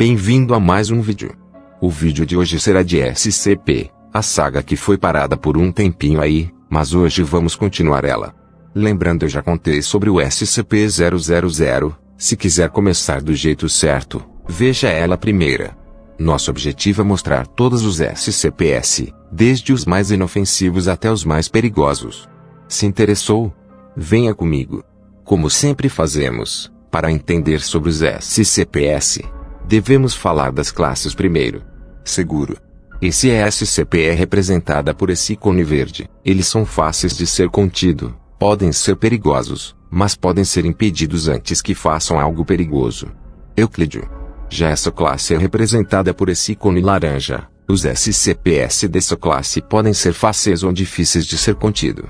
Bem-vindo a mais um vídeo. O vídeo de hoje será de SCP, a saga que foi parada por um tempinho aí, mas hoje vamos continuar ela. Lembrando, eu já contei sobre o SCP-000, se quiser começar do jeito certo, veja ela primeira. Nosso objetivo é mostrar todos os SCPs, desde os mais inofensivos até os mais perigosos. Se interessou? Venha comigo. Como sempre fazemos, para entender sobre os SCPs, devemos falar das classes primeiro. Seguro. Esse SCP é representada por esse ícone verde. Eles são fáceis de ser contido, podem ser perigosos, mas podem ser impedidos antes que façam algo perigoso. Euclídeo. Já essa classe é representada por esse ícone laranja. Os SCPs dessa classe podem ser fáceis ou difíceis de ser contido.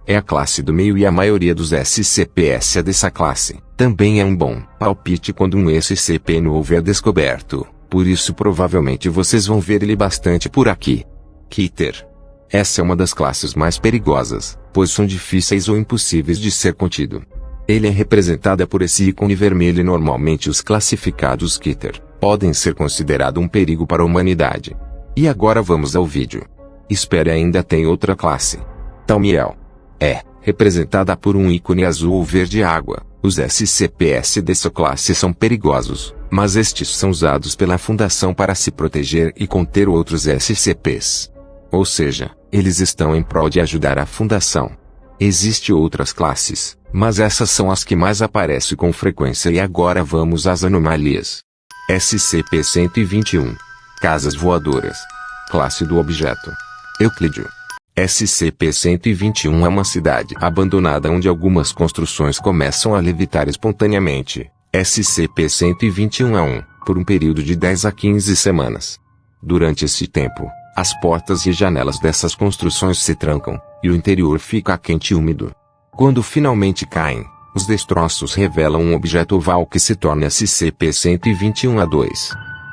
É a classe do meio e a maioria dos SCPs é dessa classe. Também é um bom palpite quando um SCP novo é descoberto, por isso provavelmente vocês vão ver ele bastante por aqui. Keter. Essa é uma das classes mais perigosas, pois são difíceis ou impossíveis de ser contido. Ele é representada por esse ícone vermelho e normalmente os classificados Keter podem ser considerados um perigo para a humanidade. E agora vamos ao vídeo. Espere, ainda tem outra classe. Taumiel. É representada por um ícone azul ou verde água. Os SCPs dessa classe são perigosos, mas estes são usados pela Fundação para se proteger e conter outros SCPs. Ou seja, eles estão em prol de ajudar a Fundação. Existem outras classes, mas essas são as que mais aparecem com frequência. E agora vamos às anomalias. SCP-121. Casas voadoras. Classe do objeto. Euclídeo. SCP-121 é uma cidade abandonada onde algumas construções começam a levitar espontaneamente. SCP-121 é por um período de 10 a 15 semanas. Durante esse tempo, as portas e janelas dessas construções se trancam, e o interior fica quente e úmido. Quando finalmente caem, os destroços revelam um objeto oval que se torna SCP-121-A2.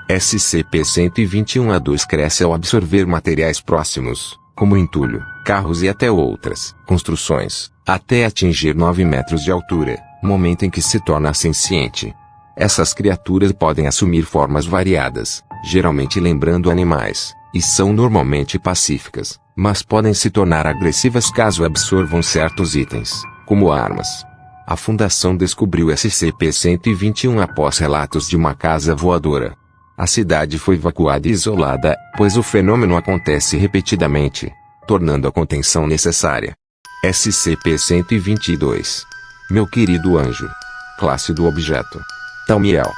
SCP-121-A2 cresce ao absorver materiais próximos, como entulho, carros e até outras construções, até atingir 9 metros de altura, momento em que se torna senciente. Essas criaturas podem assumir formas variadas, geralmente lembrando animais, e são normalmente pacíficas, mas podem se tornar agressivas caso absorvam certos itens, como armas. A Fundação descobriu SCP-121 após relatos de uma casa voadora. A cidade foi evacuada e isolada, pois o fenômeno acontece repetidamente, tornando a contenção necessária. SCP-122. Meu querido anjo. Classe do objeto. Taumiel.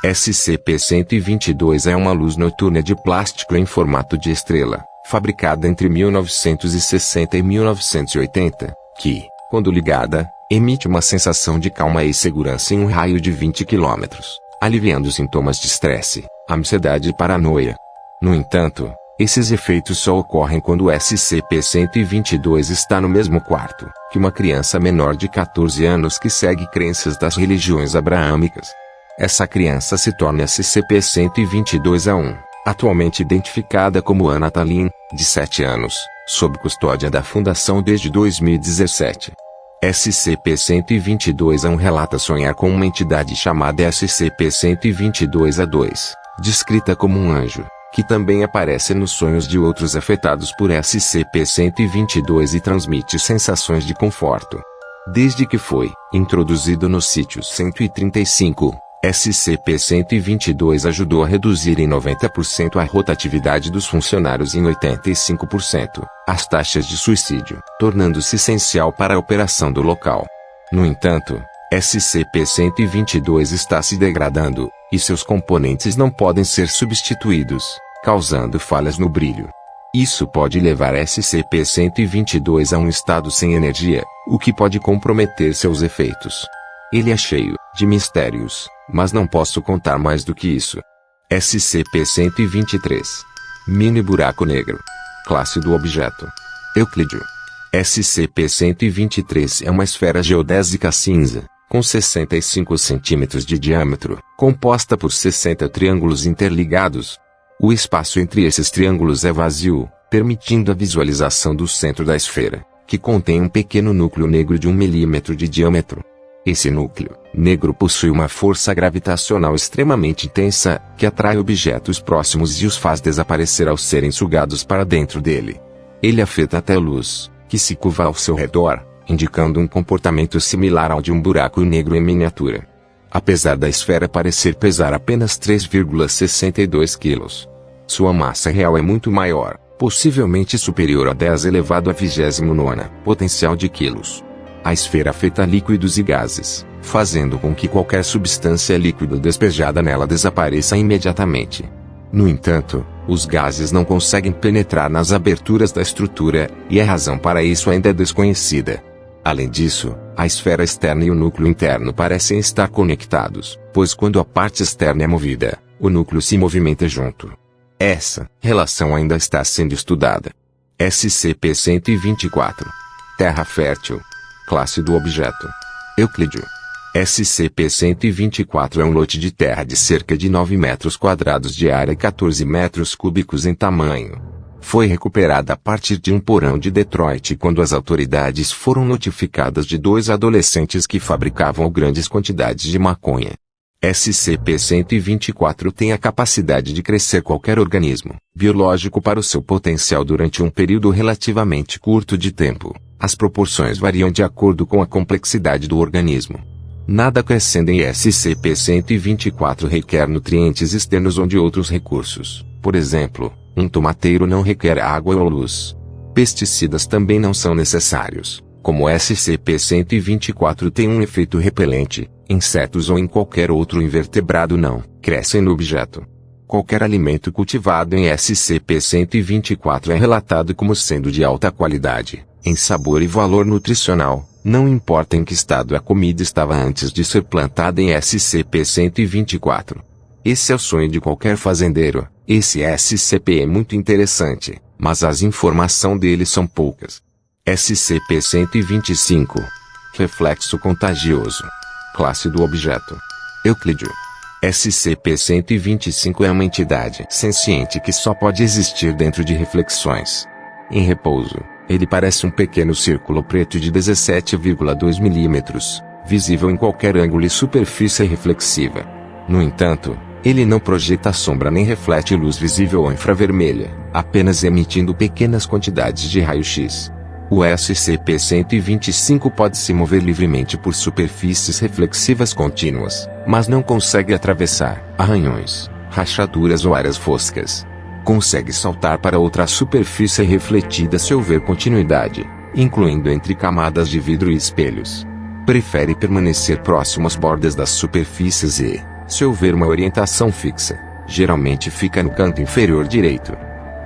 SCP-122 é uma luz noturna de plástico em formato de estrela, fabricada entre 1960 e 1980, que, quando ligada, emite uma sensação de calma e segurança em um raio de 20 km, aliviando sintomas de estresse, ansiedade e paranoia. No entanto, esses efeitos só ocorrem quando o SCP-122 está no mesmo quarto que uma criança menor de 14 anos que segue crenças das religiões abraâmicas. Essa criança se torna SCP-122-A1, atualmente identificada como Anna Tallinn, de 7 anos, sob custódia da Fundação desde 2017. SCP-122-A1 relata sonhar com uma entidade chamada SCP-122-A2, descrita como um anjo, que também aparece nos sonhos de outros afetados por SCP-122 e transmite sensações de conforto. Desde que foi introduzido no sítio 135, SCP-122 ajudou a reduzir em 90% a rotatividade dos funcionários e em 85% as taxas de suicídio, tornando-se essencial para a operação do local. No entanto, SCP-122 está se degradando, e seus componentes não podem ser substituídos, causando falhas no brilho. Isso pode levar SCP-122 a um estado sem energia, o que pode comprometer seus efeitos. Ele é cheio de mistérios, mas não posso contar mais do que isso. SCP-123. Mini buraco negro. Classe do objeto. Euclídeo. SCP-123 é uma esfera geodésica cinza, com 65 centímetros de diâmetro, composta por 60 triângulos interligados. O espaço entre esses triângulos é vazio, permitindo a visualização do centro da esfera, que contém um pequeno núcleo negro de 1 milímetro de diâmetro. Esse núcleo negro possui uma força gravitacional extremamente intensa, que atrai objetos próximos e os faz desaparecer ao serem sugados para dentro dele. Ele afeta até a luz, que se curva ao seu redor, indicando um comportamento similar ao de um buraco negro em miniatura. Apesar da esfera parecer pesar apenas 3,62 kg, sua massa real é muito maior, possivelmente superior a 10 elevado a 29ª potencial de quilos. A esfera afeta líquidos e gases, fazendo com que qualquer substância líquida despejada nela desapareça imediatamente. No entanto, os gases não conseguem penetrar nas aberturas da estrutura, e a razão para isso ainda é desconhecida. Além disso, a esfera externa e o núcleo interno parecem estar conectados, pois quando a parte externa é movida, o núcleo se movimenta junto. Essa relação ainda está sendo estudada. SCP-124. Terra fértil. Classe do objeto: Euclídeo. SCP-124 é um lote de terra de cerca de 9 metros quadrados de área e 14 metros cúbicos em tamanho. Foi recuperada a partir de um porão de Detroit quando as autoridades foram notificadas de 2 adolescentes que fabricavam grandes quantidades de maconha. SCP-124 tem a capacidade de crescer qualquer organismo biológico para o seu potencial durante um período relativamente curto de tempo. As proporções variam de acordo com a complexidade do organismo. Nada crescendo em SCP-124 requer nutrientes externos ou de outros recursos. Por exemplo, um tomateiro não requer água ou luz. Pesticidas também não são necessários. Como SCP-124 tem um efeito repelente, insetos ou em qualquer outro invertebrado não crescem no objeto. Qualquer alimento cultivado em SCP-124 é relatado como sendo de alta qualidade, em sabor e valor nutricional, não importa em que estado a comida estava antes de ser plantada em SCP-124. Esse é o sonho de qualquer fazendeiro. Esse SCP é muito interessante, mas as informações dele são poucas. SCP-125. Reflexo contagioso. Classe do objeto: Euclídeo. SCP-125 é uma entidade senciente que só pode existir dentro de reflexões. Em repouso, ele parece um pequeno círculo preto de 17,2 mm, visível em qualquer ângulo e superfície reflexiva. No entanto, ele não projeta sombra nem reflete luz visível ou infravermelha, apenas emitindo pequenas quantidades de raio-x. O SCP-125 pode se mover livremente por superfícies reflexivas contínuas, mas não consegue atravessar arranhões, rachaduras ou áreas foscas. Consegue saltar para outra superfície refletida se houver continuidade, incluindo entre camadas de vidro e espelhos. Prefere permanecer próximo às bordas das superfícies e, se houver uma orientação fixa, geralmente fica no canto inferior direito.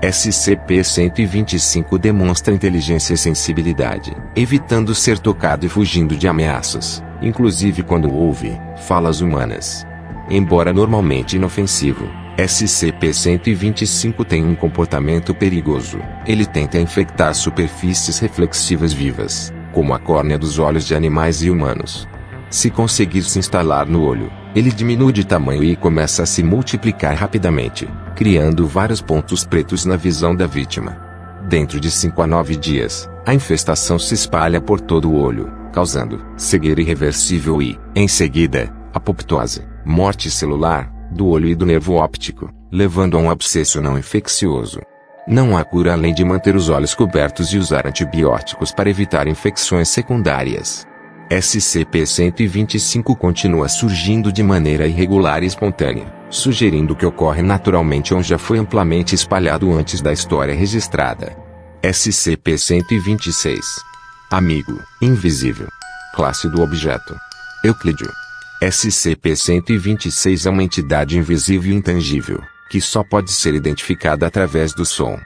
SCP-125 demonstra inteligência e sensibilidade, evitando ser tocado e fugindo de ameaças, inclusive quando ouve falas humanas. Embora normalmente inofensivo, SCP-125 tem um comportamento perigoso. Ele tenta infectar superfícies reflexivas vivas, como a córnea dos olhos de animais e humanos. Se conseguir se instalar no olho, ele diminui de tamanho e começa a se multiplicar rapidamente, criando vários pontos pretos na visão da vítima. Dentro de 5 a 9 dias, a infestação se espalha por todo o olho, causando cegueira irreversível e, em seguida, apoptose, morte celular, do olho e do nervo óptico, levando a um abscesso não infeccioso. Não há cura além de manter os olhos cobertos e usar antibióticos para evitar infecções secundárias. SCP-125 continua surgindo de maneira irregular e espontânea, sugerindo que ocorre naturalmente onde já foi amplamente espalhado antes da história registrada. SCP-126. Amigo invisível. Classe do objeto: Euclídeo. SCP-126 é uma entidade invisível e intangível, que só pode ser identificada através do som.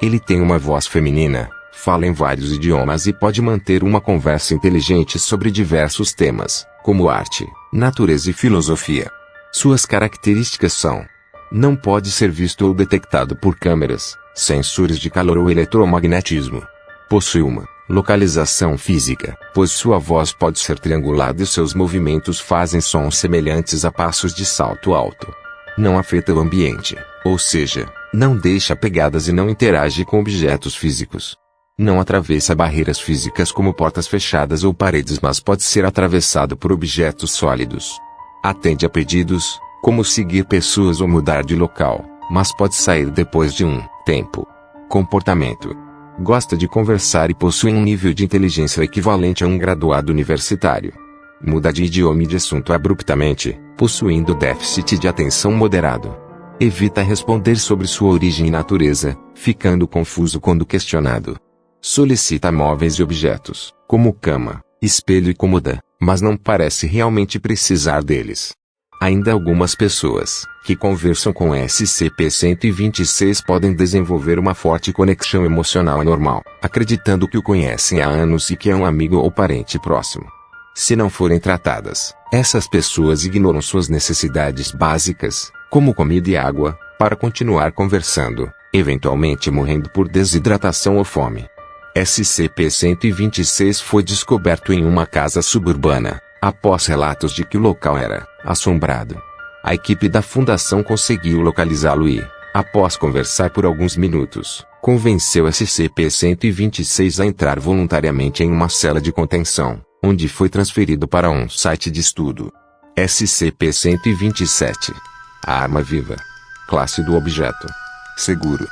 Ele tem uma voz feminina, fala em vários idiomas e pode manter uma conversa inteligente sobre diversos temas, como arte, natureza e filosofia. Suas características são: não pode ser visto ou detectado por câmeras, sensores de calor ou eletromagnetismo. Possui uma localização física, pois sua voz pode ser triangulada e seus movimentos fazem sons semelhantes a passos de salto alto. Não afeta o ambiente, ou seja, não deixa pegadas e não interage com objetos físicos. Não atravessa barreiras físicas como portas fechadas ou paredes, mas pode ser atravessado por objetos sólidos. Atende a pedidos, como seguir pessoas ou mudar de local, mas pode sair depois de um tempo. Comportamento. Gosta de conversar e possui um nível de inteligência equivalente a um graduado universitário. Muda de idioma e de assunto abruptamente, possuindo déficit de atenção moderado. Evita responder sobre sua origem e natureza, ficando confuso quando questionado. Solicita móveis e objetos, como cama, espelho e cômoda, mas não parece realmente precisar deles. Ainda algumas pessoas, que conversam com SCP-126 podem desenvolver uma forte conexão emocional anormal, acreditando que o conhecem há anos e que é um amigo ou parente próximo. Se não forem tratadas, essas pessoas ignoram suas necessidades básicas, como comida e água, para continuar conversando, eventualmente morrendo por desidratação ou fome. SCP-126 foi descoberto em uma casa suburbana, após relatos de que o local era assombrado. A equipe da fundação conseguiu localizá-lo e, após conversar por alguns minutos, convenceu SCP-126 a entrar voluntariamente em uma cela de contenção, onde foi transferido para um site de estudo. SCP-127. A arma viva. Classe do objeto: seguro.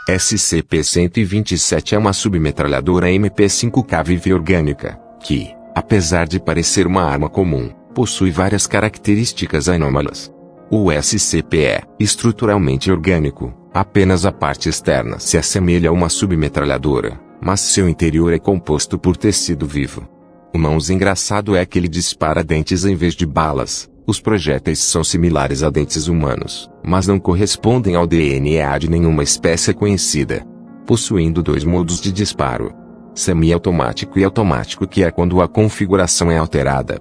SCP-127 é uma submetralhadora MP5K viva e orgânica, que, apesar de parecer uma arma comum, possui várias características anômalas. O SCP é estruturalmente orgânico, apenas a parte externa se assemelha a uma submetralhadora, mas seu interior é composto por tecido vivo. O mais engraçado é que ele dispara dentes em vez de balas. Os projéteis são similares a dentes humanos, mas não correspondem ao DNA de nenhuma espécie conhecida. Possuindo dois modos de disparo: semiautomático e automático, que é quando a configuração é alterada.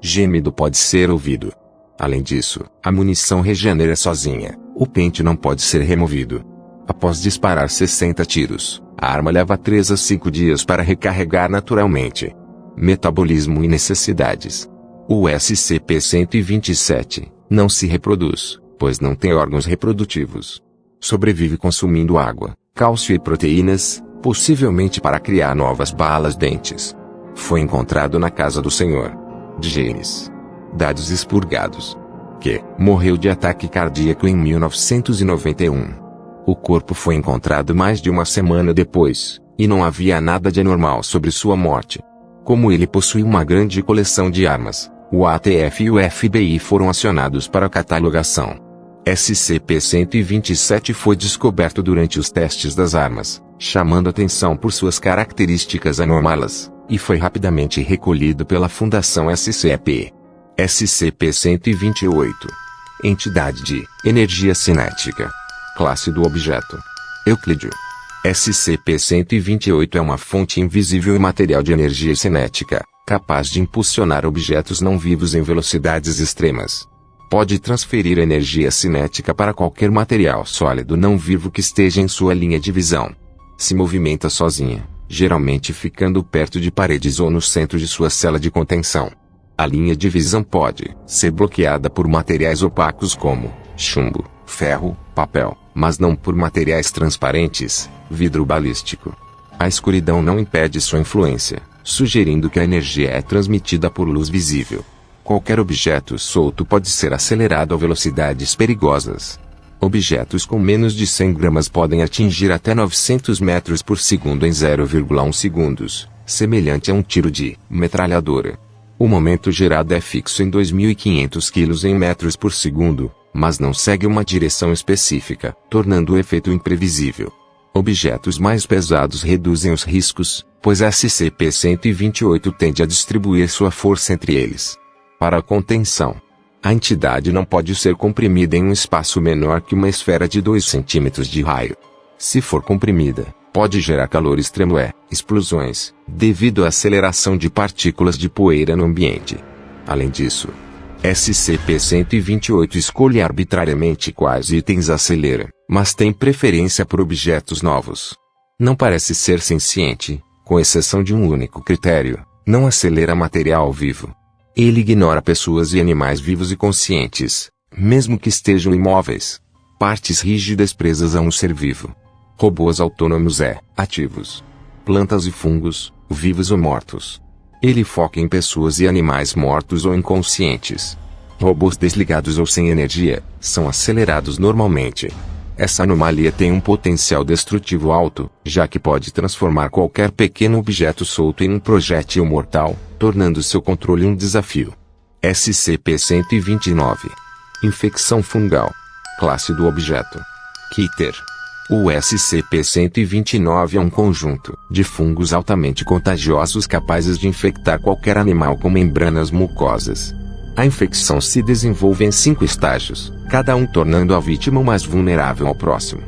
Gemido pode ser ouvido. Além disso, a munição regenera sozinha. O pente não pode ser removido. Após disparar 60 tiros, a arma leva 3 a 5 dias para recarregar naturalmente. Metabolismo e necessidades. O SCP-127 não se reproduz, pois não tem órgãos reprodutivos. Sobrevive consumindo água, cálcio e proteínas, possivelmente para criar novas balas-dentes. Foi encontrado na casa do Sr. James. Dados expurgados. Que morreu de ataque cardíaco em 1991. O corpo foi encontrado mais de uma semana depois, e não havia nada de anormal sobre sua morte. Como ele possui uma grande coleção de armas, o ATF e o FBI foram acionados para a catalogação. SCP-127 foi descoberto durante os testes das armas, chamando atenção por suas características anômalas, e foi rapidamente recolhido pela Fundação SCP. SCP-128. Entidade de energia cinética. Classe do objeto: Euclídeo. SCP-128 é uma fonte invisível e material de energia cinética, capaz de impulsionar objetos não vivos em velocidades extremas. Pode transferir energia cinética para qualquer material sólido não vivo que esteja em sua linha de visão. Se movimenta sozinha, geralmente ficando perto de paredes ou no centro de sua cela de contenção. A linha de visão pode ser bloqueada por materiais opacos como chumbo, ferro, papel, mas não por materiais transparentes, vidro balístico. A escuridão não impede sua influência, sugerindo que a energia é transmitida por luz visível. Qualquer objeto solto pode ser acelerado a velocidades perigosas. Objetos com menos de 100 gramas podem atingir até 900 metros por segundo em 0,1 segundos, semelhante a um tiro de metralhadora. O momento gerado é fixo em 2.500 kg em metros por segundo, mas não segue uma direção específica, tornando o efeito imprevisível. Objetos mais pesados reduzem os riscos, pois SCP-128 tende a distribuir sua força entre eles. Para a contenção, a entidade não pode ser comprimida em um espaço menor que uma esfera de 2 centímetros de raio. Se for comprimida, pode gerar calor extremo e explosões, devido à aceleração de partículas de poeira no ambiente. Além disso, SCP-128 escolhe arbitrariamente quais itens acelera, mas tem preferência por objetos novos. Não parece ser senciente, com exceção de um único critério: não acelera material vivo. Ele ignora pessoas e animais vivos e conscientes, mesmo que estejam imóveis. Partes rígidas presas a um ser vivo. Robôs autônomos e ativos. plantas e fungos, vivos ou mortos. Ele foca em pessoas e animais mortos ou inconscientes. Robôs desligados ou sem energia são acelerados normalmente. Essa anomalia tem um potencial destrutivo alto, já que pode transformar qualquer pequeno objeto solto em um projétil mortal, tornando seu controle um desafio. SCP-129. Infecção fungal. Classe do objeto: Keter. O SCP-129 é um conjunto de fungos altamente contagiosos capazes de infectar qualquer animal com membranas mucosas. A infecção se desenvolve em 5 estágios, cada um tornando a vítima mais vulnerável ao próximo.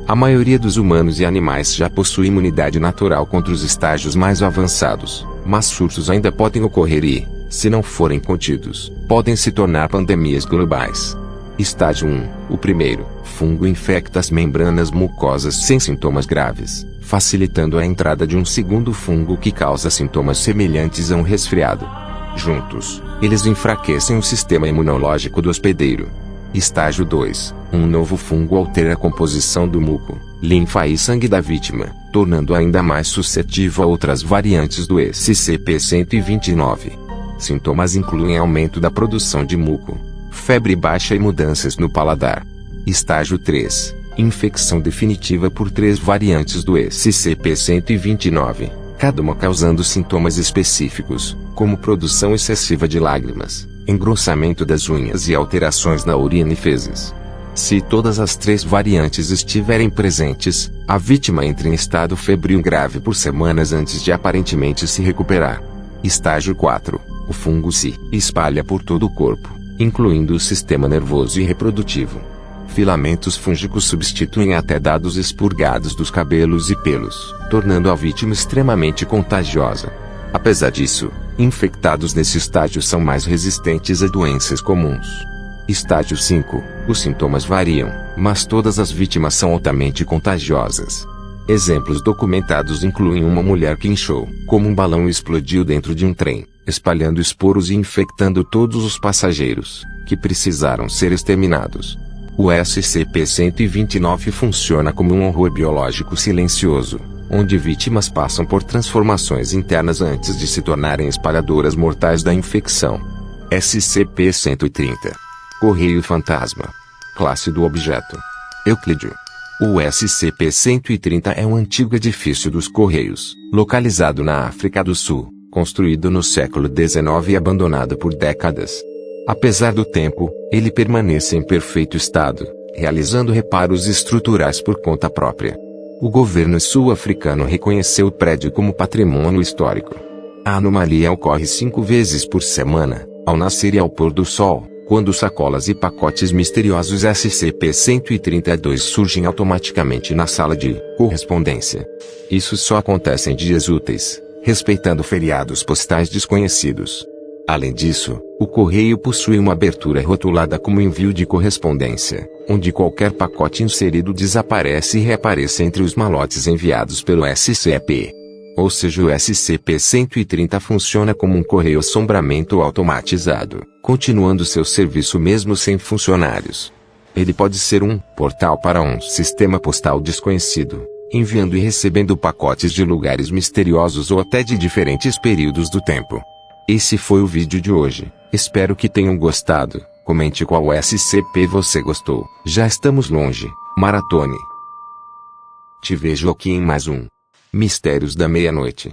A maioria dos humanos e animais já possui imunidade natural contra os estágios mais avançados, mas surtos ainda podem ocorrer e, se não forem contidos, podem se tornar pandemias globais. Estágio 1. O primeiro fungo infecta as membranas mucosas sem sintomas graves, facilitando a entrada de um segundo fungo que causa sintomas semelhantes a um resfriado. Juntos, eles enfraquecem o sistema imunológico do hospedeiro. Estágio 2. Um novo fungo altera a composição do muco, linfa e sangue da vítima, tornando-a ainda mais suscetível a outras variantes do SCP-129. Sintomas incluem aumento da produção de muco, febre baixa e mudanças no paladar. Estágio 3. Infecção definitiva por 3 variantes do SCP-129, cada uma causando sintomas específicos, como produção excessiva de lágrimas, engrossamento das unhas e alterações na urina e fezes. Se todas as 3 variantes estiverem presentes, a vítima entra em estado febril grave por semanas antes de aparentemente se recuperar. Estágio 4. O fungo se espalha por todo o corpo, incluindo o sistema nervoso e reprodutivo. Filamentos fúngicos substituem até dados expurgados dos cabelos e pelos, tornando a vítima extremamente contagiosa. Apesar disso, infectados nesse estágio são mais resistentes a doenças comuns. Estágio 5. Os sintomas variam, mas todas as vítimas são altamente contagiosas. Exemplos documentados incluem uma mulher que inchou, como um balão e explodiu dentro de um trem, espalhando esporos e infectando todos os passageiros, que precisaram ser exterminados. O SCP-129 funciona como um horror biológico silencioso, onde vítimas passam por transformações internas antes de se tornarem espalhadoras mortais da infecção. SCP-130. Correio Fantasma. Classe do objeto: Euclídeo. O SCP-130 é um antigo edifício dos Correios, localizado na África do Sul, construído no século XIX e abandonado por décadas. Apesar do tempo, ele permanece em perfeito estado, realizando reparos estruturais por conta própria. O governo sul-africano reconheceu o prédio como patrimônio histórico. A anomalia ocorre 5 vezes por semana, ao nascer e ao pôr do sol, quando sacolas e pacotes misteriosos SCP-132 surgem automaticamente na sala de correspondência. Isso só acontece em dias úteis, respeitando feriados postais desconhecidos. Além disso, o correio possui uma abertura rotulada como envio de correspondência, onde qualquer pacote inserido desaparece e reaparece entre os malotes enviados pelo SCP. Ou seja, o SCP-130 funciona como um correio assombramento automatizado, continuando seu serviço mesmo sem funcionários. Ele pode ser um portal para um sistema postal desconhecido, enviando e recebendo pacotes de lugares misteriosos ou até de diferentes períodos do tempo. Esse foi o vídeo de hoje, espero que tenham gostado. Comente qual SCP você gostou. Já estamos longe, maratone. Te vejo aqui em mais um Mistérios da Meia-Noite.